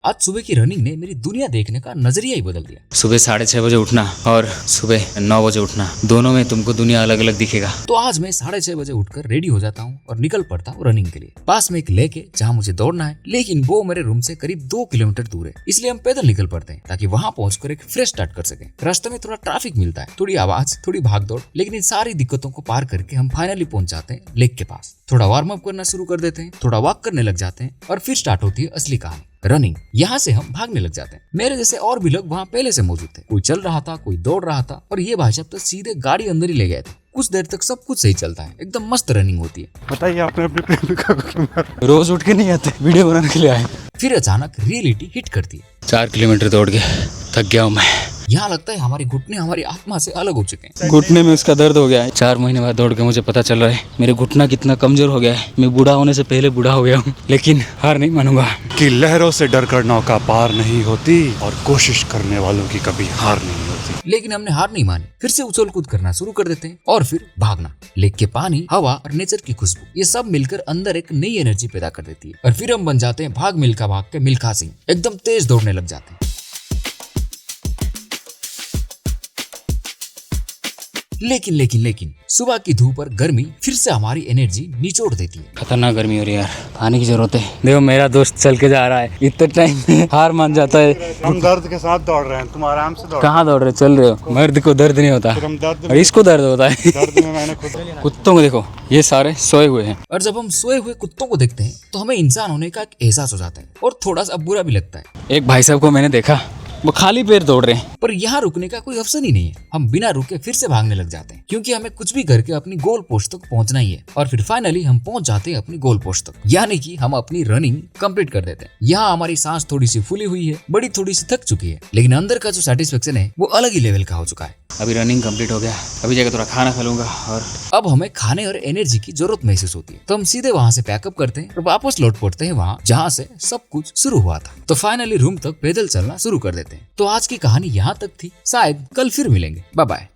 आज सुबह की रनिंग ने मेरी दुनिया देखने का नजरिया ही बदल दिया। सुबह 6:30 बजे उठना और सुबह 9 बजे उठना, दोनों में तुमको दुनिया अलग अलग दिखेगा। तो आज मैं 6:30 बजे उठकर रेडी हो जाता हूँ और निकल पड़ता हूँ रनिंग के लिए। पास में एक लेक है जहाँ मुझे दौड़ना है, लेकिन वो मेरे रूम से करीब 2 किलोमीटर दूर है, इसलिए हम पैदल निकल पड़ते हैं ताकि वहाँ पहुंचकर एक फ्रेश स्टार्ट कर सके। रास्ते में थोड़ा ट्रैफिक मिलता है, थोड़ी आवाज, थोड़ी भागदौड़, लेकिन इन सारी दिक्कतों को पार करके हम फाइनली पहुंच जाते हैं लेक के पास। थोड़ा वार्म अप करना शुरू कर देते हैं, थोड़ा वॉक करने लग जाते हैं और फिर स्टार्ट होती है असली कहानी, रनिंग। यहाँ से हम भागने लग जाते हैं। मेरे जैसे और भी लोग वहाँ पहले से मौजूद थे, कोई चल रहा था, कोई दौड़ रहा था और ये भाई साहब तो सीधे गाड़ी अंदर ही ले गए थे। कुछ देर तक सब कुछ सही चलता है, एकदम मस्त रनिंग होती है। बताइए आपने अपनी प्रेमिका को क्यों मारा? रोज उठ के नहीं आते, वीडियो बनाने के लिए आए। फिर अचानक रियलिटी हिट करती है। 4 किलोमीटर दौड़ के थक गया हूँ मैं। यहाँ लगता है हमारे घुटने हमारी आत्मा से अलग हो चुके हैं। घुटने में उसका दर्द हो गया है। 4 महीने बाद दौड़ के मुझे पता चल रहा है मेरे घुटना कितना कमजोर हो गया है। मैं बूढ़ा होने से पहले बूढ़ा हो गया हूँ, लेकिन हार नहीं मानूंगा। कि लहरों से डरकर नौका पार नहीं होती और कोशिश करने वालों की कभी हार नहीं होती। लेकिन हमने हार नहीं मानी, फिर से उछल कूद करना शुरू कर देते हैं और फिर भागना। लेक के पानी, हवा और नेचर की खुशबू, ये सब मिलकर अंदर एक नई एनर्जी पैदा कर देती है और फिर हम बन जाते हैं भाग मिल्खा भाग के मिल्खा सिंह, एकदम तेज दौड़ने लग जाते हैं। लेकिन सुबह की धूप और गर्मी फिर से हमारी एनर्जी निचोड़ देती है। खतरनाक गर्मी हो रही है यार, पानी की जरूरत है। देखो मेरा दोस्त चल के जा रहा है, इतने टाइम में हार मान जाता है। हम दर्द के साथ दौड़ रहे हैं, तुम आराम से दौड़। कहाँ दौड़ रहे, चल रहे हो। मर्द को दर्द नहीं होता, और इसको दर्द होता है। दर्द में मैंने खुद कुत्तों को देखो, ये सारे सोए हुए हैं। और जब हम सोए हुए कुत्तों को देखते हैं तो हमें इंसान होने का एक एहसास हो जाता है और थोड़ा सा बुरा भी लगता है। एक भाई साहब को मैंने देखा, वो खाली पैर दौड़ रहे हैं। पर यहाँ रुकने का कोई ऑप्शन ही नहीं है। हम बिना रुके फिर से भागने लग जाते हैं, क्योंकि हमें कुछ भी करके अपनी गोल पोस्ट तक पहुंचना ही है। और फिर फाइनली हम पहुंच जाते हैं अपनी गोल पोस्ट तक, यानी कि हम अपनी रनिंग कंप्लीट कर देते हैं। यहाँ हमारी सांस थोड़ी सी फूली हुई है, बड़ी थोड़ी सी थक चुकी है, लेकिन अंदर का जो सेटिस्फेक्शन है वो अलग ही लेवल का हो चुका है। अभी रनिंग कंप्लीट हो गया, अभी जाकर थोड़ा खाना खा लूंगा और अब हमें खाने और एनर्जी की जरूरत महसूस होती है, तो हम सीधे वहाँ से पैकअप करते हैं और वापस लौट पड़ते हैं वहाँ जहाँ से सब कुछ शुरू हुआ था। तो फाइनली रूम तक पैदल चलना शुरू कर देते हैं। तो आज की कहानी यहाँ तक थी, शायद कल फिर मिलेंगे। Bye bye.